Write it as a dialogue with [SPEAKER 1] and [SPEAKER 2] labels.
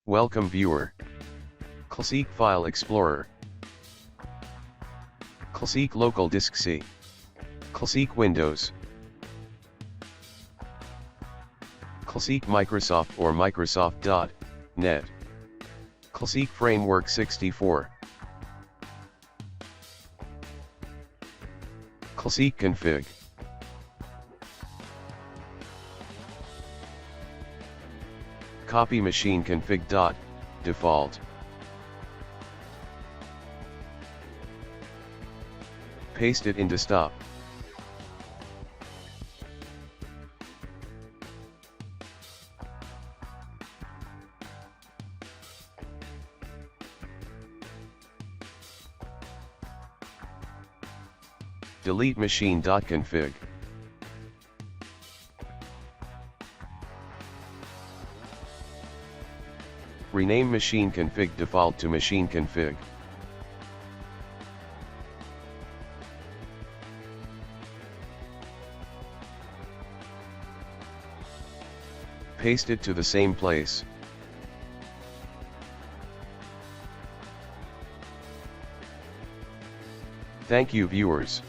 [SPEAKER 1] Welcome viewer. Classic File Explorer. Classic Local Disk C. Classic Windows. Classic Microsoft or Microsoft.net. Classic Framework 64. Classic Config. Copy machine.config.default. Paste it into stop. Delete machine.config. Rename machine config default to machine config. Paste it to the same place. Thank you viewers.